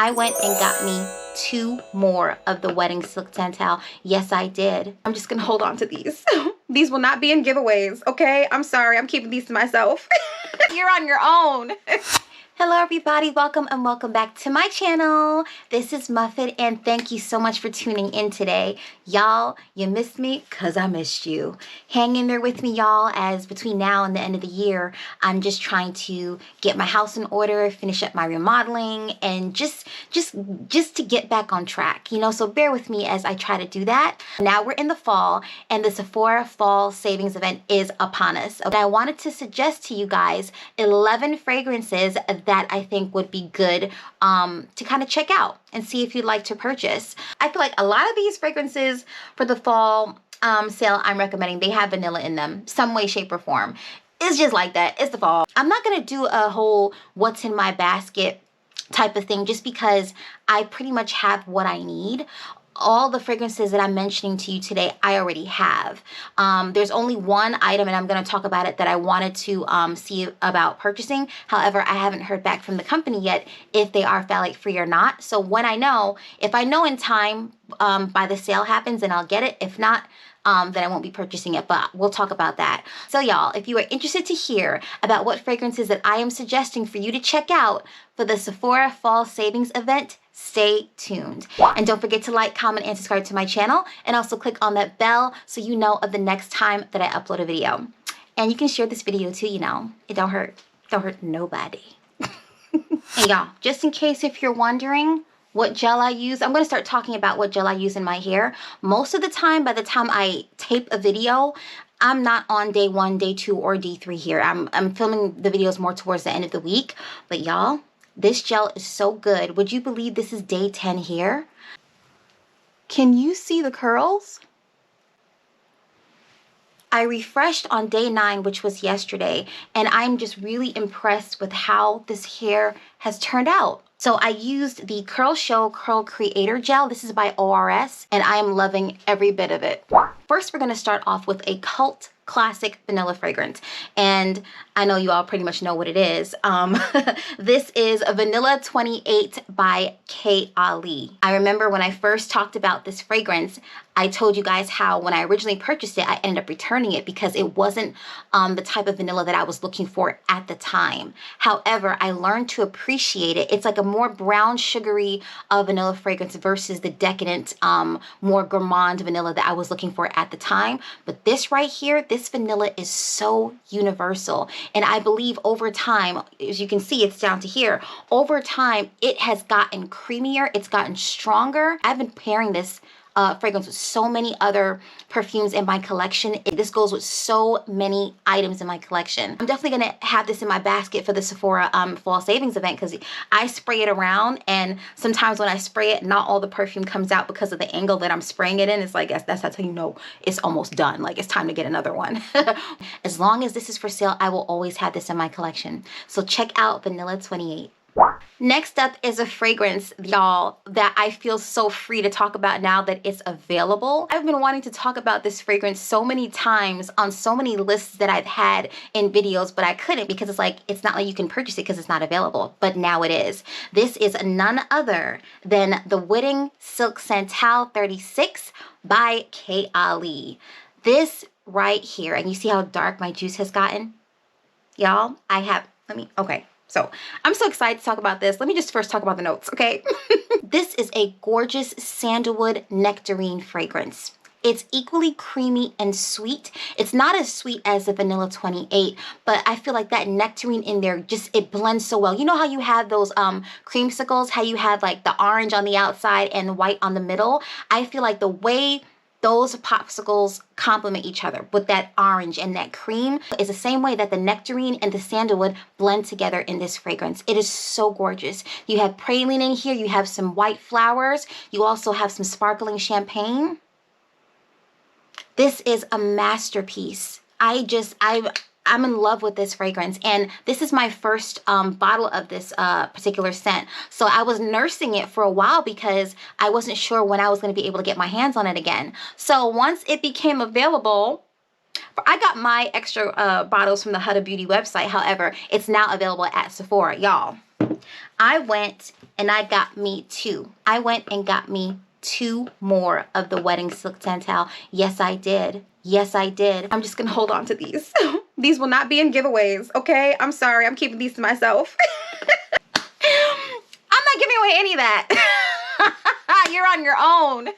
I went and got me 2 more of the Wedding Silk Santal. Yes, I did. I'm just gonna hold on to these. These will not be in giveaways, okay? I'm sorry, I'm keeping these to myself. You're on your own. Hello everybody, welcome and welcome back to my channel. This is Muffet and thank you so much for tuning in today. Y'all, you missed me because I missed you. Hang in there with me, y'all, as between now and the end of the year, I'm just trying to get my house in order, finish up my remodeling, and just to get back on track, you know, so bear with me as I try to do that. Now we're in the fall and the Sephora Fall Savings Event is upon us. And I wanted to suggest to you guys 11 fragrances that I think would be good to kind of check out and see if you'd like to purchase. I feel like a lot of these fragrances for the fall sale I'm recommending, they have vanilla in them, some way, shape, or form. It's just like that. It's the fall. I'm not going to do a whole what's in my basket type of thing just because I pretty much have what I need. All the fragrances that I'm mentioning to you today, I already have. There's only one item, and I'm going to talk about it, that I wanted to see about purchasing. However, I haven't heard back from the company yet if they are phthalate free or not. So when I know, if I know in time by the sale happens, then I'll get it. If not, then I won't be purchasing it, but we'll talk about that. So y'all, if you are interested to hear about what fragrances that I am suggesting for you to check out for the Sephora Fall Savings Event, stay tuned. And don't forget to like, comment, and subscribe to my channel, and also click on that bell so you know of the next time that I upload a video. And you can share this video too, you know. It don't hurt nobody. And y'all, just in case if you're wondering what gel I use, I'm going to start talking about what gel I use in my hair. Most of the time, by the time I tape a video, I'm not on day 1, day 2, or day 3 here. I'm filming the videos more towards the end of the week. But y'all, this gel is so good. Would you believe this is day 10 here? Can you see the curls? I refreshed on day 9, which was yesterday, and I'm just really impressed with how this hair has turned out. So I used the Curl Show Curl Creator Gel. This is by ORS, and I am loving every bit of it. First, we're going to start off with a cult classic vanilla fragrance, and I know you all pretty much know what it is. This is a Vanilla 28 by Kayali. I remember when I first talked about this fragrance, I told you guys how when I originally purchased it, I ended up returning it because it wasn't the type of vanilla that I was looking for at the time. However, I learned to appreciate it. It's like a more brown, sugary vanilla fragrance versus the decadent, more gourmand vanilla that I was looking for at the time. But this right here, this vanilla is so universal. And I believe over time, as you can see, it's down to here. Over time, it has gotten creamier. It's gotten stronger. I've been pairing this fragrance with so many other perfumes in my collection. This goes with so many items in my collection. I'm definitely going to have this in my basket for the Sephora Fall Savings Event because I spray it around, and sometimes when I spray it, not all the perfume comes out because of the angle that I'm spraying it in. It's like, that's how you know it's almost done. Like, it's time to get another one. As long as this is for sale, I will always have this in my collection. So check out Vanilla 28. Next up is a fragrance, y'all, that I feel so free to talk about now that it's available. I've been wanting to talk about this fragrance so many times on so many lists that I've had in videos, but I couldn't because it's like, it's not like you can purchase it because it's not available, but now it is. This is none other than the Wedding Silk Santal 36 by Kayali. This right here, and you see how dark my juice has gotten? Y'all, okay. So I'm so excited to talk about this. Let me just first talk about the notes, okay? This is a gorgeous sandalwood nectarine fragrance. It's equally creamy and sweet. It's not as sweet as the Vanilla 28, but I feel like that nectarine in there, it blends so well. You know how you have those creamsicles, how you have like the orange on the outside and the white on the middle? I feel like the way those popsicles complement each other with that orange and that cream is the same way that the nectarine and the sandalwood blend together in this fragrance. It is so gorgeous. You have praline in here. You have some white flowers. You also have some sparkling champagne. This is a masterpiece. I'm in love with this fragrance, and this is my first bottle of this particular scent. So I was nursing it for a while because I wasn't sure when I was going to be able to get my hands on it again. So once it became available, I got my extra bottles from the Huda Beauty website. However, it's now available at Sephora. Y'all, I went and I got me 2. I went and got me 2 more of the Wedding Silk Santal. Yes, I did. Yes, I did. I'm just gonna hold on to these. These will not be in giveaways, okay? I'm sorry, I'm keeping these to myself. I'm not giving away any of that. You're on your own.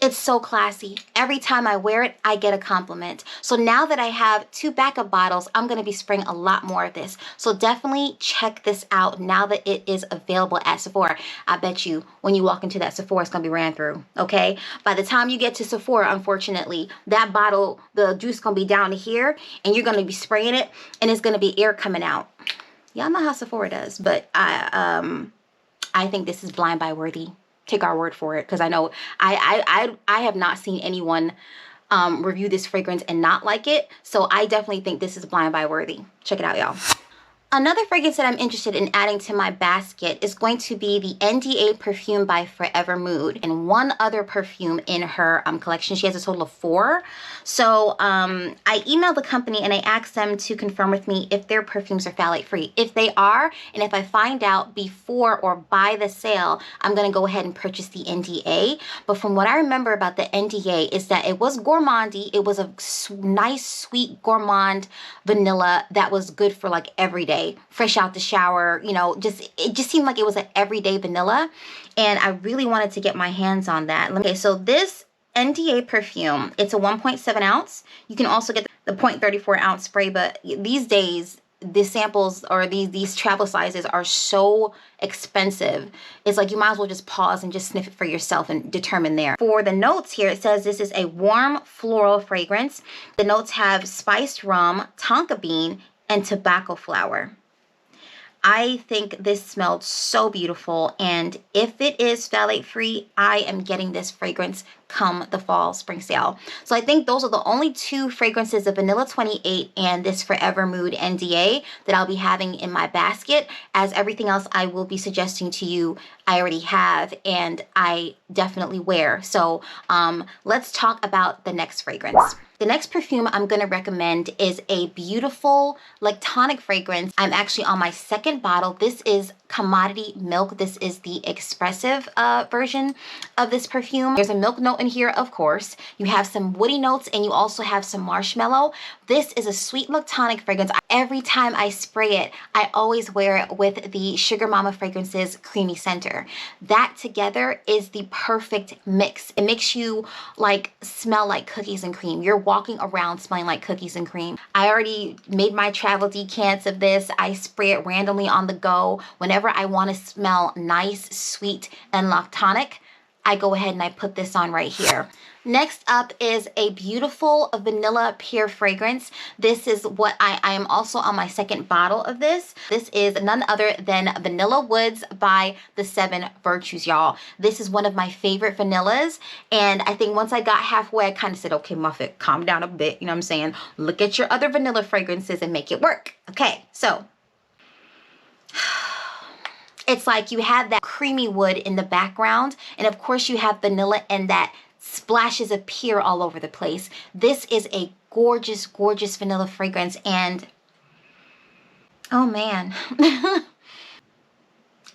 It's so classy. Every time I wear it, I get a compliment. So now that I have 2 backup bottles, I'm going to be spraying a lot more of this. So definitely check this out now that it is available at Sephora. I bet you when you walk into that Sephora, it's going to be ran through, okay? By the time you get to Sephora, unfortunately, that bottle, the juice is going to be down to here, and you're going to be spraying it, and it's going to be air coming out. Y'all know how Sephora does, but I think this is blind buy worthy. Take our word for it, because I know I have not seen anyone review this fragrance and not like it. So I definitely think this is blind buy worthy. Check it out, y'all. Another fragrance that I'm interested in adding to my basket is going to be the NDA perfume by Forvr Mood, and one other perfume in her collection. She has a total of 4. So I emailed the company and I asked them to confirm with me if their perfumes are phthalate free. If they are, and if I find out before or by the sale, I'm going to go ahead and purchase the NDA. But from what I remember about the NDA is that it was gourmandy. It was a nice, sweet gourmand vanilla that was good for like every day. Fresh out the shower, you know, it just seemed like it was an everyday vanilla, and I really wanted to get my hands on that. Okay, so this NDA perfume, it's a 1.7 ounce. You can also get the 0.34 ounce spray, but these days the samples or these travel sizes are so expensive. It's like you might as well just pause and just sniff it for yourself and determine there. For the notes here, it says this is a warm floral fragrance. The notes have spiced rum, tonka bean, and tobacco flower. I think this smelled so beautiful, and if it is phthalate free, I am getting this fragrance come the fall spring sale. So I think those are the only 2 fragrances, the Vanilla 28 and this Forvr Mood NDA, that I'll be having in my basket, as everything else I will be suggesting to you I already have and I definitely wear. So let's talk about the next fragrance. The next perfume I'm going to recommend is a beautiful like tonic fragrance. I'm actually on my 2nd bottle. This is Commodity Milk. This is the expressive version of this perfume. There's a milk note in here, of course. You have some woody notes, and you also have some marshmallow. This is a sweet tonic fragrance. Every time I spray it, I always wear it with the Sugar Mama Fragrances Creamy Center. That together is the perfect mix. It makes you like smell like cookies and cream. You're walking around smelling like cookies and cream. I already made my travel decants of this. I spray it randomly on the go. Whenever I want to smell nice, sweet, and lactonic, I go ahead and I put this on right here. Next up is a beautiful vanilla pear fragrance. This is what I am also on my 2nd bottle of this. This is none other than Vanilla Woods by the 7 Virtues, y'all. This is one of my favorite vanillas, and I think once I got halfway, I kind of said, okay, Muffet, calm down a bit. You know what I'm saying? Look at your other vanilla fragrances and make it work. Okay, so it's like you have that creamy wood in the background, and of course you have vanilla and that splashes of pear all over the place. This is a gorgeous, gorgeous vanilla fragrance, and oh man.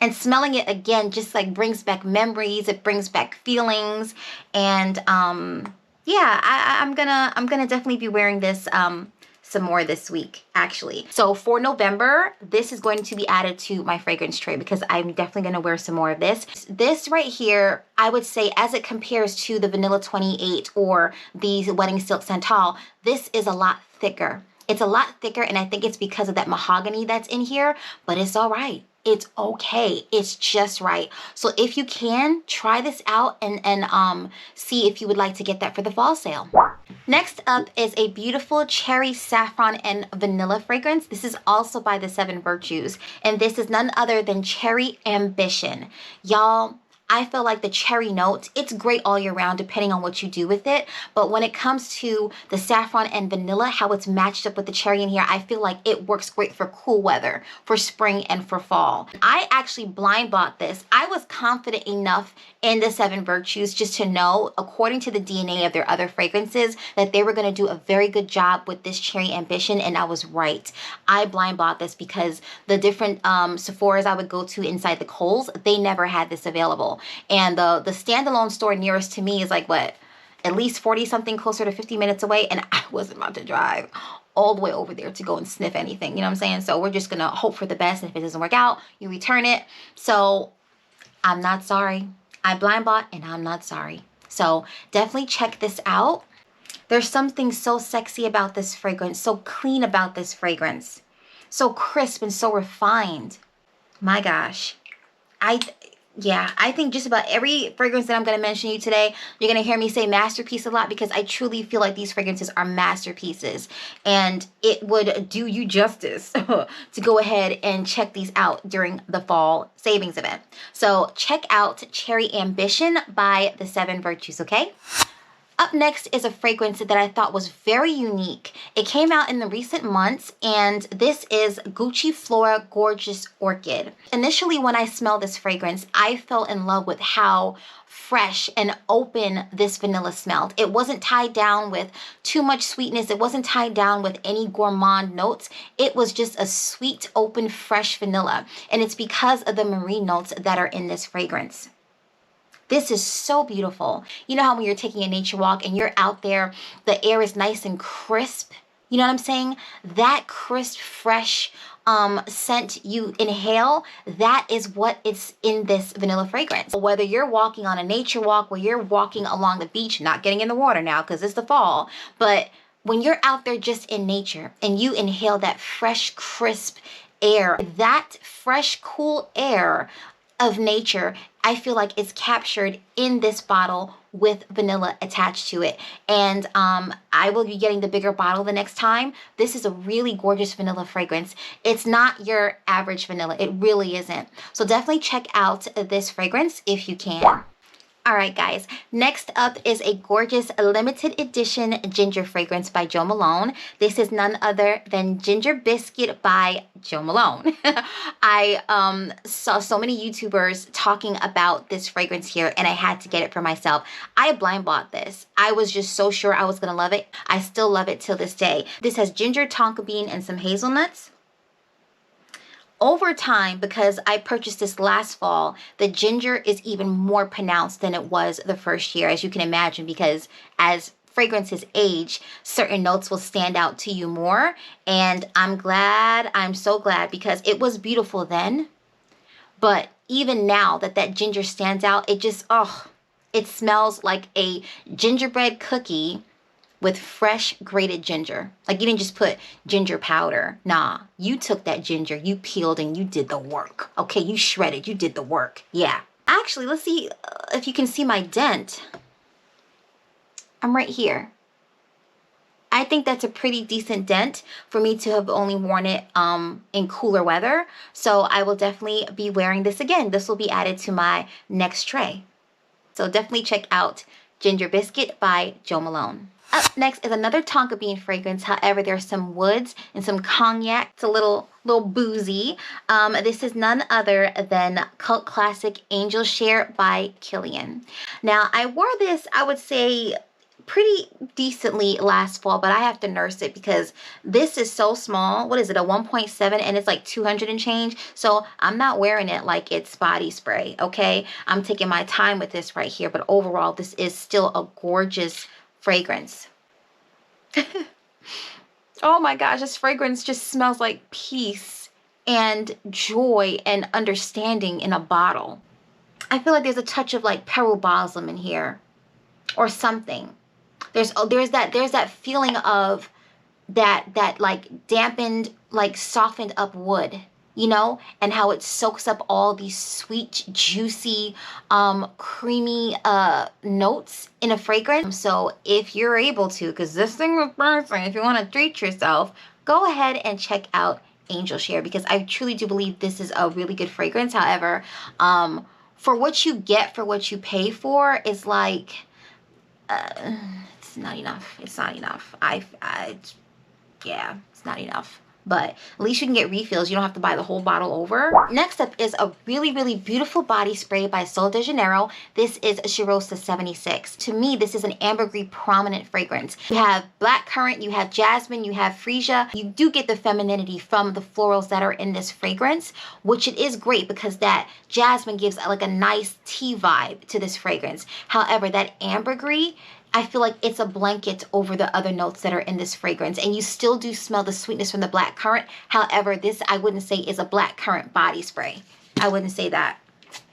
And smelling it again just like brings back memories, it brings back feelings, and yeah, I'm gonna definitely be wearing this some more this week, actually. So for November, this is going to be added to my fragrance tray because I'm definitely going to wear some more of this. This right here, I would say, as it compares to the Vanilla 28 or the Wedding Silk Santal, this is a lot thicker. It's a lot thicker, and I think it's because of that mahogany that's in here, but it's all right. It's okay. It's just right. So if you can, try this out and see if you would like to get that for the fall sale. Next up is a beautiful cherry saffron and vanilla fragrance. This is also by the 7 Virtues, and this is none other than Cherry Ambition. Y'all, I feel like the cherry note, it's great all year round depending on what you do with it. But when it comes to the saffron and vanilla, how it's matched up with the cherry in here, I feel like it works great for cool weather, for spring and for fall. I actually blind bought this. I was confident enough in the 7 Virtues just to know, according to the DNA of their other fragrances, that they were going to do a very good job with this Cherry Ambition, and I was right. I blind bought this because the different Sephora's I would go to inside the Kohl's, they never had this available. And the standalone store nearest to me is like, what, at least 40 something, closer to 50 minutes away, and I wasn't about to drive all the way over there to go and sniff anything, you know what I'm saying? So we're just gonna hope for the best, and if it doesn't work out, you return it. So I'm not sorry. I blind bought and I'm not sorry. So definitely check this out. There's something so sexy about this fragrance, so clean about this fragrance, so crisp and so refined. My gosh. I think just about every fragrance that I'm going to mention to you today, you're going to hear me say masterpiece a lot, because I truly feel like these fragrances are masterpieces, and it would do you justice to go ahead and check these out during the fall savings event. So check out Cherry Ambition by the 7 Virtues, okay? Up next is a fragrance that I thought was very unique. It came out in the recent months, and this is Gucci Flora Gorgeous Orchid. Initially, when I smelled this fragrance, I fell in love with how fresh and open this vanilla smelled. It wasn't tied down with too much sweetness. It wasn't tied down with any gourmand notes. It was just a sweet, open, fresh vanilla. And it's because of the marine notes that are in this fragrance. This is so beautiful. You know how when you're taking a nature walk and you're out there, the air is nice and crisp? You know what I'm saying? That crisp, fresh scent you inhale, that is what is in this vanilla fragrance. Whether you're walking on a nature walk, where you're walking along the beach, not getting in the water now because it's the fall, but when you're out there just in nature and you inhale that fresh, crisp air, that fresh, cool air of nature, I feel like it's captured in this bottle with vanilla attached to it. And I will be getting the bigger bottle the next time. This is a really gorgeous vanilla fragrance. It's not your average vanilla. It really isn't. So definitely check out this fragrance if you can. All right, guys, next up is a gorgeous limited edition ginger fragrance by Jo Malone. This is none other than Ginger Biscuit by Jo Malone. I saw so many YouTubers talking about this fragrance here, and I had to get it for myself. I blind bought this. I was just so sure I was going to love it. I still love it till this day. This has ginger, tonka bean, and some hazelnuts. Over time, because I purchased this last fall, the ginger is even more pronounced than it was the first year, as you can imagine, because as fragrances age, certain notes will stand out to you more. And I'm so glad, because it was beautiful then. But even now that ginger stands out, it just, it smells like a gingerbread cookie with fresh grated ginger. Like, you didn't just put ginger powder. Nah, you took that ginger, you peeled, and you did the work. Okay, you shredded, you did the work. Yeah. Actually, let's see if you can see my dent. I'm right here. I think that's a pretty decent dent for me to have only worn it in cooler weather. So I will definitely be wearing this again. This will be added to my next tray. So definitely check out Ginger Biscuit by Jo Malone. Up next is another tonka bean fragrance. However, there's some woods and some cognac. It's a little boozy. This is none other than cult classic Angel Share by Kilian. Now, I wore this, I would say, pretty decently last fall, but I have to nurse it because this is so small. What is it, a 1.7, and it's like 200 and change? So I'm not wearing it like it's body spray, okay? I'm taking my time with this right here, but overall, this is still a gorgeous fragrance. Oh my gosh, this fragrance just smells like peace and joy and understanding in a bottle. I feel like there's a touch of like pearl balsam in here or something. There's that feeling of that like dampened, like softened up wood, you know, and how it soaks up all these sweet, juicy, creamy notes in a fragrance. So if you're able to, because this thing was bursting, if you want to treat yourself, go ahead and check out Angel Share, because I truly do believe this is a really good fragrance. However, for what you get for what you pay for is like, it's not enough. It's not enough. Yeah, it's not enough. But at least you can get refills. You don't have to buy the whole bottle over. Next up is a really, really beautiful body spray by Sol de Janeiro. This is Cheirosa 76. To me, this is an ambergris prominent fragrance. You have blackcurrant, you have jasmine, you have freesia. You do get the femininity from the florals that are in this fragrance, which it is great because that jasmine gives like a nice tea vibe to this fragrance. However, that ambergris, I feel like it's a blanket over the other notes that are in this fragrance, and you still do smell the sweetness from the blackcurrant. However, this I wouldn't say is a blackcurrant body spray. I wouldn't say that.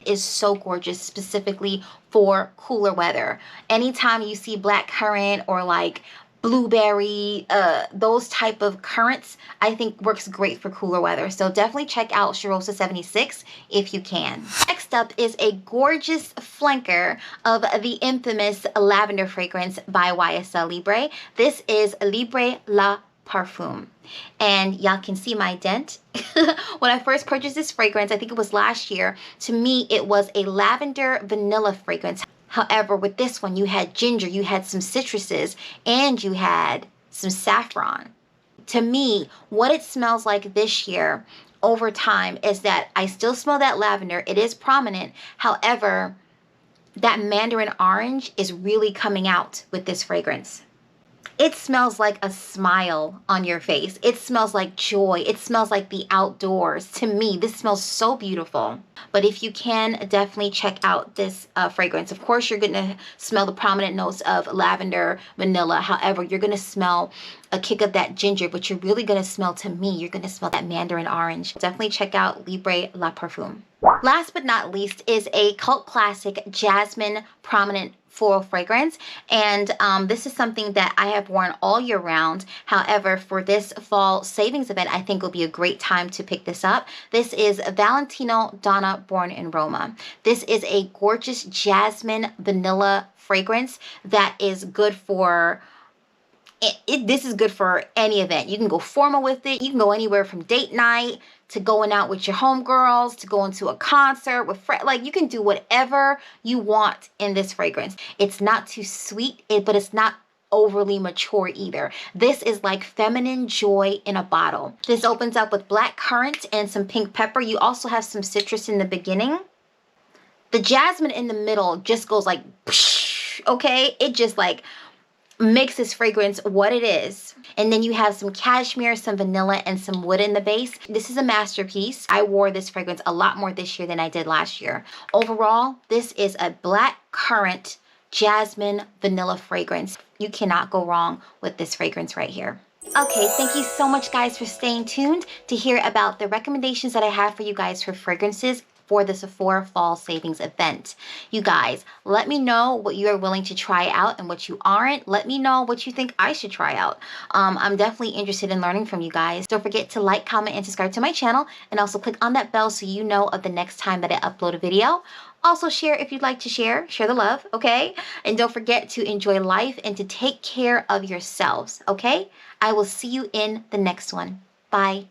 It is so gorgeous, specifically for cooler weather. Anytime you see blackcurrant or like blueberry, those type of currants, I think works great for cooler weather. So definitely check out Cheirosa 76 if you can. Next up is a gorgeous flanker of the infamous lavender fragrance by YSL Libre. This is Libre La Parfum. And y'all can see my dent. When I first purchased this fragrance, I think it was last year, to me it was a lavender vanilla fragrance. However, with this one, you had ginger, you had some citruses, and you had some saffron. To me, what it smells like this year over time is that I still smell that lavender. It is prominent. However, that mandarin orange is really coming out with this fragrance. It smells like a smile on your face. It smells like joy. It smells like the outdoors. To me, this smells so beautiful. But if you can, definitely check out this fragrance. Of course, you're going to smell the prominent notes of lavender, vanilla. However, you're going to smell a kick of that ginger, but you're really going to smell, to me, you're going to smell that mandarin orange. Definitely check out Libre La Parfum. Last but not least is a cult classic jasmine prominent floral fragrance, and this is something that I have worn all year round. However, for this fall savings event, I think will be a great time to pick this up. This is Valentino Donma Born in Roma. This is a gorgeous jasmine vanilla fragrance that is good for this is good for any event. You can go formal with it. You can go anywhere from date night to going out with your homegirls, to going to a concert with friends. Like, you can do whatever you want in this fragrance. It's not too sweet, but it's not overly mature either. This is like feminine joy in a bottle. This opens up with black currant and some pink pepper. You also have some citrus in the beginning. The jasmine in the middle just goes like, okay? It just like makes this fragrance what it is. And then you have some cashmere, some vanilla, and some wood in the base. This is a masterpiece. I wore this fragrance a lot more this year than I did last year. Overall, this is a black currant jasmine vanilla fragrance. You cannot go wrong with this fragrance right here. Okay, thank you so much, guys, for staying tuned to hear about the recommendations that I have for you guys for fragrances for the Sephora Fall Savings event. You guys, let me know what you are willing to try out and what you aren't. Let me know what you think I should try out. I'm definitely interested in learning from you guys. Don't forget to like, comment, and subscribe to my channel, and also click on that bell so you know of the next time that I upload a video. Also share if you'd like to share the love, okay? And don't forget to enjoy life and to take care of yourselves, okay? I will see you in the next one. Bye.